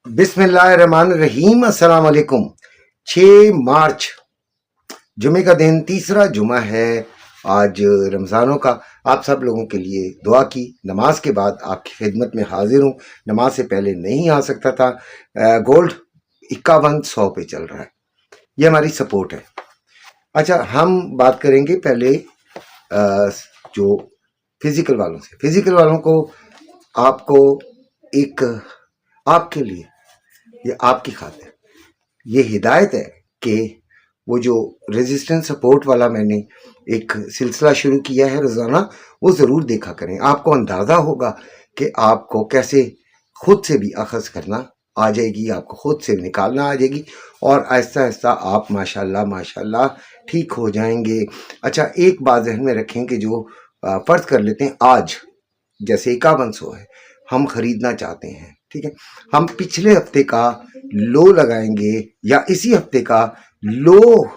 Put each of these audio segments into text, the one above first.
बिस्मिल्लाहिर्रहमानिर्रहीम। अस्सलाम वालेकुम। 6 मार्च जुमे का दिन, तीसरा जुमा है आज रमज़ानों का। आप सब लोगों के लिए दुआ की। नमाज के बाद आपकी खिदमत में हाजिर हूँ। नमाज से पहले नहीं आ सकता था। गोल्ड 5100 पे चल रहा है। ये हमारी सपोर्ट है। अच्छा, हम बात करेंगे पहले जो फिजिकल वालों से। फिजिकल वालों को आपको एक, आपके लिए, ये आपकी खातिर ये हिदायत है कि वो जो रेजिस्टेंस सपोर्ट वाला मैंने एक सिलसिला शुरू किया है रोज़ाना, वो ज़रूर देखा करें। आपको अंदाज़ा होगा कि आपको कैसे खुद से भी अखज़ करना आ जाएगी, आपको खुद से निकालना आ जाएगी और आहिस्ता आहिस्ता आप माशाल्लाह माशाल्लाह ठीक हो जाएंगे। अच्छा, एक बात ज़हन में रखें कि जो फ़र्ज़ कर लेते हैं आज जैसे 5100 है, हम ख़रीदना चाहते हैं, ठीक है, हम पिछले हफ्ते का लो लगाएंगे या इसी हफ्ते का लो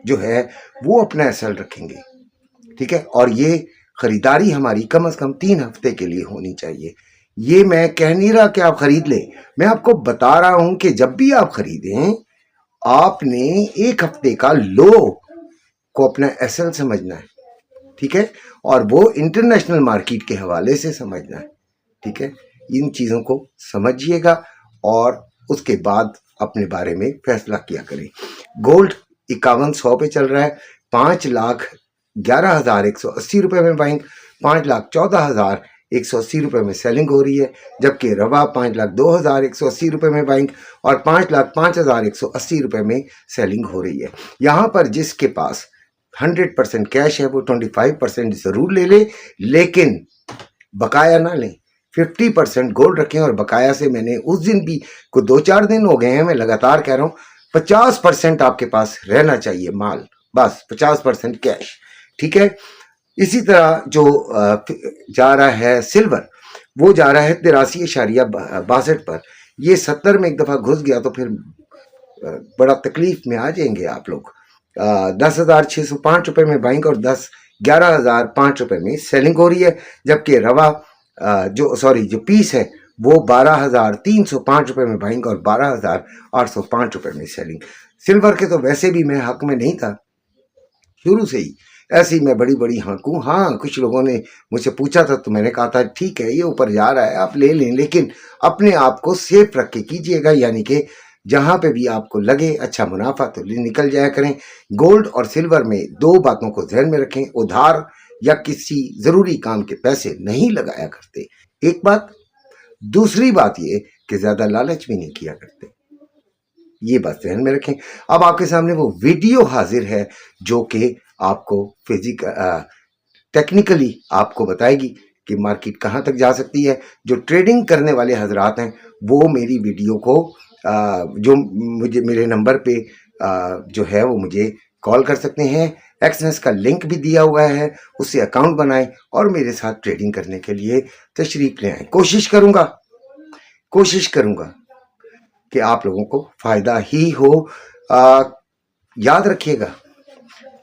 जो है वो अपना एसएल रखेंगे, ठीक है। और ये खरीदारी हमारी कम से कम 3 हफ्ते के लिए होनी चाहिए। ये मैं कह नहीं रहा कि आप खरीद लें, मैं आपको बता रहा हूं कि जब भी आप खरीदें आपने 1 हफ्ते का लो को अपना एसएल समझना है, ठीक है, और वो इंटरनेशनल मार्केट के हवाले से समझना है, ठीक है। इन चीज़ों को समझिएगा और उसके बाद अपने बारे में फैसला किया करें। गोल्ड 5100 पे चल रहा है। 5,11,180 रुपये में बाइंग, 5,14,180 रुपये में सेलिंग हो रही है, जबकि रवा 5,02,180 रुपये में बाइंग और 5,05,180 रुपये में सेलिंग हो रही है। यहाँ पर जिसके पास 100% कैश है वो 25% ज़रूर ले ले, लेकिन बकाया ना लें। 50% गोल्ड रखें और बकाया से, मैंने उस दिन भी, को 2-4 दिन हो गए हैं मैं लगातार कह रहा हूँ, 50% आपके पास रहना चाहिए माल, बस 50% कैश, ठीक है। इसी तरह जो जा रहा है सिल्वर, वो जा रहा है 83.62 पर। ये 70 में एक दफ़ा घुस गया तो फिर बड़ा तकलीफ में आ जाएंगे आप लोग। 10,605 रुपये में बाइंग और 11,005 रुपये में सेलिंग हो रही है, जबकि रवा जो पीस है वो 12,305 रुपये में बाइंग और 12,805 रुपये में सेलिंग। सिल्वर के तो वैसे भी मैं हक में नहीं था शुरू से ही, ऐसे ही मैं बड़ी बड़ी हाँकूँ। हाँ, कुछ लोगों ने मुझसे पूछा था तो मैंने कहा था ठीक है ये ऊपर जा रहा है आप ले लें, लेकिन अपने आप को सेफ रख के कीजिएगा, यानी कि जहाँ पे भी आपको लगे अच्छा मुनाफा तो निकल जाया करें। गोल्ड और सिल्वर में 2 बातों को ध्यान में रखें, उधार या किसी ज़रूरी काम के पैसे नहीं लगाया करते, एक बात। दूसरी बात ये कि ज़्यादा लालच भी नहीं किया करते, ये बात ध्यान में रखें। अब आपके सामने वो वीडियो हाजिर है जो कि आपको टेक्निकली आपको बताएगी कि मार्केट कहाँ तक जा सकती है। जो ट्रेडिंग करने वाले हजरात हैं वो मेरी वीडियो को जो मुझे मेरे नंबर पे जो है वो मुझे कॉल कर सकते हैं। एक्सनेस का लिंक भी दिया हुआ है, उससे अकाउंट बनाएं और मेरे साथ ट्रेडिंग करने के लिए तशरीफ ले आएँ। कोशिश करूँगा कि आप लोगों को फ़ायदा ही हो। याद रखिएगा,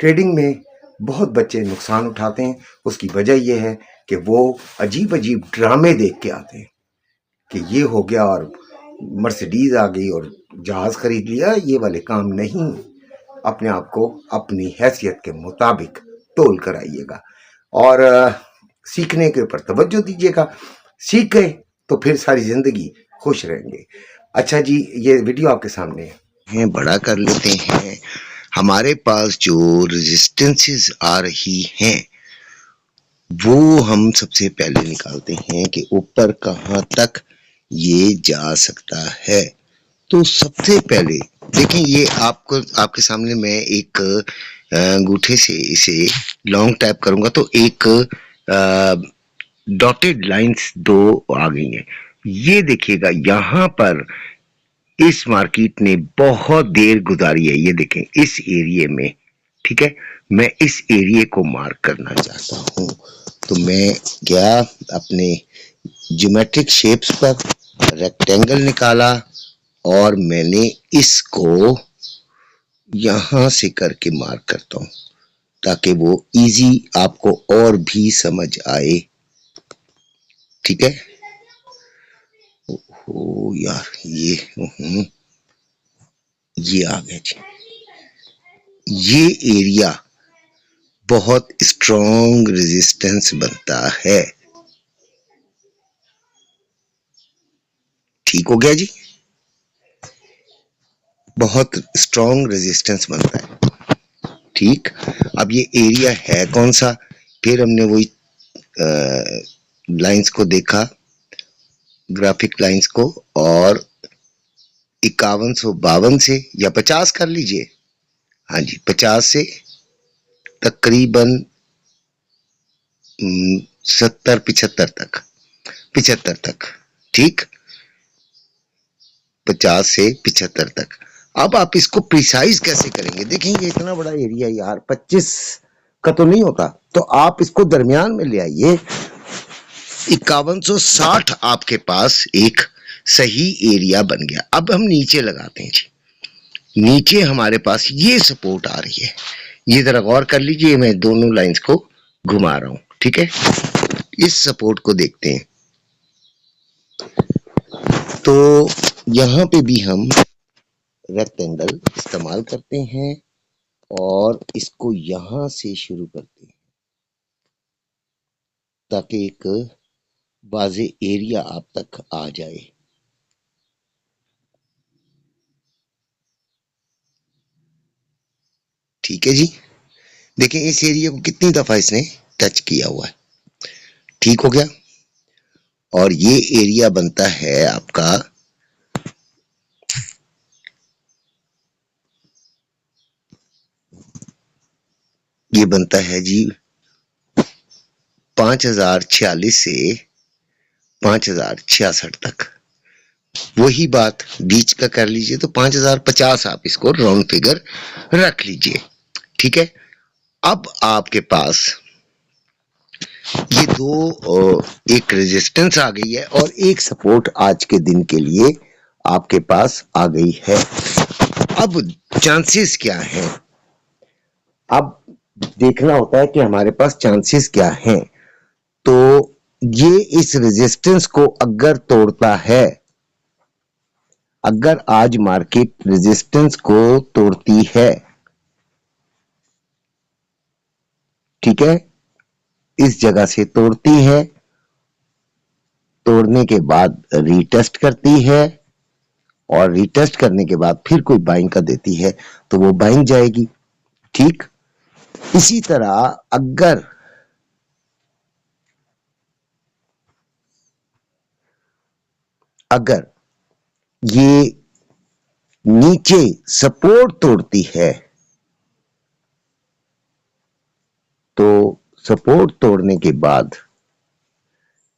ट्रेडिंग में बहुत बच्चे नुकसान उठाते हैं। उसकी वजह यह है कि वो अजीब अजीब ड्रामे देख के आते हैं कि ये हो गया और मर्सिडीज़ आ गई और जहाज़ खरीद लिया। ये वाले काम नहीं, अपने आप को अपनी हैसियत के मुताबिक तोल कर आइएगा और सीखने के ऊपर तवज्जो दीजिएगा। सीख गए तो फिर सारी ज़िंदगी खुश रहेंगे। अच्छा जी, ये वीडियो आपके सामने है, बड़ा कर लेते हैं। हमारे पास जो रेजिस्टेंसेस आ रही हैं वो हम सबसे पहले निकालते हैं कि ऊपर कहाँ तक ये जा सकता है। तो सबसे पहले देखें, ये आपको आपके सामने मैं एक अंगूठे से इसे लॉन्ग टैप करूंगा तो एक डॉटेड लाइंस 2 आ गई हैं। ये देखिएगा यहाँ पर इस मार्केट ने बहुत देर गुजारी है, ये देखें इस एरिया में, ठीक है। मैं इस एरिया को मार्क करना चाहता हूँ तो मैं गया अपने ज्योमेट्रिक शेप्स पर, रेक्टेंगल निकाला और मैंने इसको यहां से करके मार्क करता हूं ताकि वो इजी आपको और भी समझ आए, ठीक है। ओ यार ये आ गया जी। ये एरिया बहुत स्ट्रॉन्ग रेजिस्टेंस बनता है। ठीक हो गया जी, बहुत स्ट्रॉन्ग रेजिस्टेंस बनता है। ठीक, अब ये एरिया है कौन सा? फिर हमने वही लाइंस को देखा, ग्राफिक लाइंस को, और 5152 से या 50 कर लीजिए, हाँ जी 50 से तकरीबन 70 75 तक। ठीक, 50 से 75 तक। अब आप इसको प्रिसाइज कैसे करेंगे? देखेंगे इतना बड़ा एरिया यार 25 का तो नहीं होता, तो आप इसको दरमियान में ले आइए। 5160 आपके पास एक सही एरिया बन गया। अब हम नीचे लगाते हैं जी। नीचे हमारे पास ये सपोर्ट आ रही है, ये जरा गौर कर लीजिए, मैं दोनों लाइंस को घुमा रहा हूं। ठीक है, इस सपोर्ट को देखते हैं। तो यहां पे भी हम रेक्टेंगल इस्तेमाल करते हैं और इसको यहां से शुरू करते हैं ताकि एक वाजे एरिया आप तक आ जाए। ठीक है जी, देखें इस एरिया को कितनी दफा इसने टच किया हुआ है। ठीक हो गया, और ये एरिया बनता है आपका ये बनता है जी 5046 से 5066 तक। वही बात बीच का कर लीजिए तो 5050 आप इसको राउंड फिगर रख लीजिए। ठीक है, अब आपके पास ये दो, एक रेजिस्टेंस आ गई है और एक सपोर्ट आज के दिन के लिए आपके पास आ गई है। अब चांसेस क्या हैं? अब देखना होता है कि हमारे पास चांसेस क्या हैं। तो ये इस रेजिस्टेंस को अगर तोड़ता है, अगर आज मार्केट रेजिस्टेंस को तोड़ती है, ठीक है, इस जगह से तोड़ती है, तोड़ने के बाद रीटेस्ट करती है और रीटेस्ट करने के बाद फिर कोई बाइंग का देती है तो वो बाइंग जाएगी। ठीक, इसी तरह अगर ये नीचे सपोर्ट तोड़ती है तो सपोर्ट तोड़ने के बाद,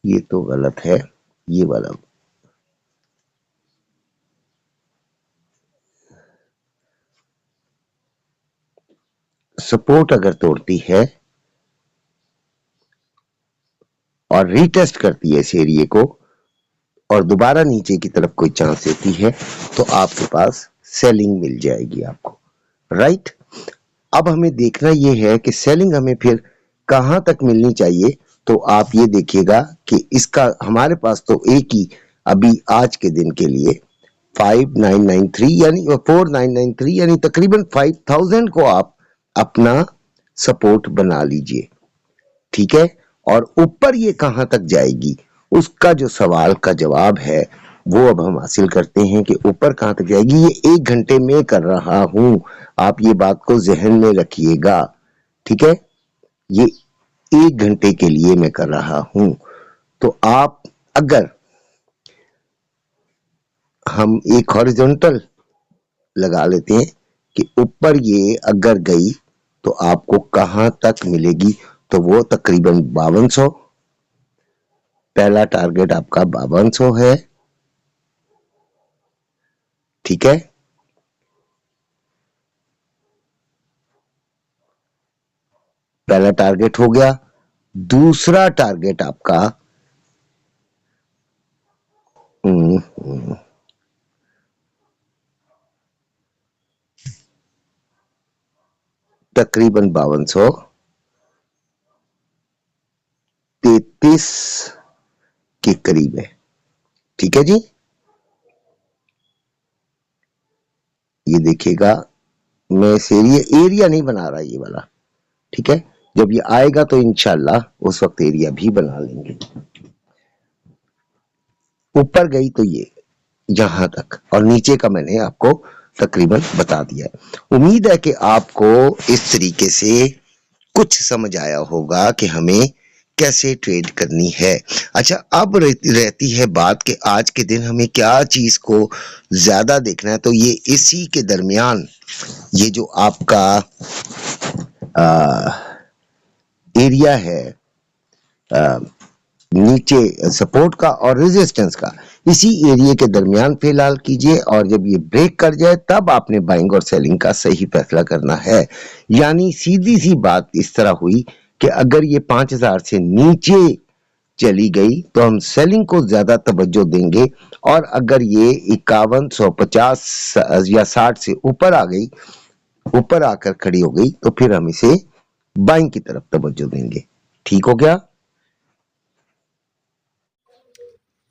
ये तो गलत है, ये वाला सपोर्ट अगर तोड़ती है और रीटेस्ट करती है इस एरिया को और दोबारा नीचे की तरफ कोई चांस देती है तो आपके पास सेलिंग मिल जाएगी आपको। राइट, अब हमें देखना यह है कि सेलिंग हमें फिर कहां तक मिलनी चाहिए। तो आप ये देखिएगा कि इसका हमारे पास तो एक ही अभी आज के दिन के लिए 5993 यानी 4993 यानी तकरीबन 5000 को आप अपना सपोर्ट बना लीजिए। ठीक है, और ऊपर ये कहां तक जाएगी उसका जो सवाल का जवाब है वो अब हम हासिल करते हैं कि ऊपर कहां तक जाएगी। ये 1 घंटे में कर रहा हूं, आप ये बात को जहन में रखिएगा। ठीक है, ये 1 घंटे के लिए मैं कर रहा हूं। तो आप अगर हम एक हॉरिजॉन्टल लगा लेते हैं कि ऊपर ये अगर गई तो आपको कहां तक मिलेगी, तो वो तकरीबन 5200, पहला टारगेट आपका 5200 है। ठीक है, पहला टारगेट हो गया। दूसरा टारगेट आपका तकरीबन 5233 के करीब है। ठीक है जी, ये देखिएगा, मैं इस एरिया नहीं बना रहा ये वाला, ठीक है। जब ये आएगा तो इंशाल्लाह उस वक्त एरिया भी बना लेंगे। ऊपर गई तो ये यहां तक, और नीचे का मैंने आपको तकरीबन बता दिया है। उम्मीद है कि आपको इस तरीके से कुछ समझ आया होगा कि हमें कैसे ट्रेड करनी है। अच्छा, अब रहती है बात कि आज के दिन हमें क्या चीज को ज्यादा देखना है। तो ये इसी के दरमियान ये जो आपका एरिया है नीचे सपोर्ट का और रेजिस्टेंस का, इसी एरिया के दरमियान फिलहाल कीजिए, और जब ये ब्रेक कर जाए तब आपने बाइंग और सेलिंग का सही फैसला करना है। यानी सीधी सी बात इस तरह हुई कि अगर ये 5000 से नीचे चली गई तो हम सेलिंग को ज्यादा तवज्जो देंगे, और अगर ये 5150 या 60 से ऊपर आ गई, ऊपर आकर खड़ी हो गई, तो फिर हम इसे बाइंग की तरफ तवज्जो देंगे। ठीक हो गया?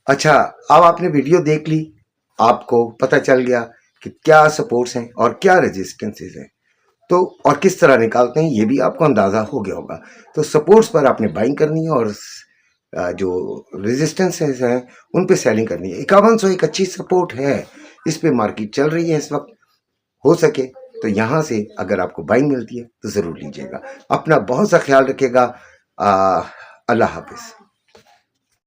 अच्छा, अब आपने वीडियो देख ली, आपको पता चल गया कि क्या सपोर्ट्स हैं और क्या रेजिस्टेंसेस हैं, तो और किस तरह निकालते हैं ये भी आपको अंदाज़ा हो गया होगा। तो सपोर्ट्स पर आपने बाइंग करनी है, और जो रेजिस्टेंसेस हैं उन पे सेलिंग करनी है। 5100 एक अच्छी सपोर्ट है, इस पे मार्केट चल रही है इस वक्त। हो सके तो यहाँ से अगर आपको बाइंग मिलती है तो ज़रूर लीजिएगा। अपना बहुत सा ख्याल रखिएगा। अल्लाह हाफिज़।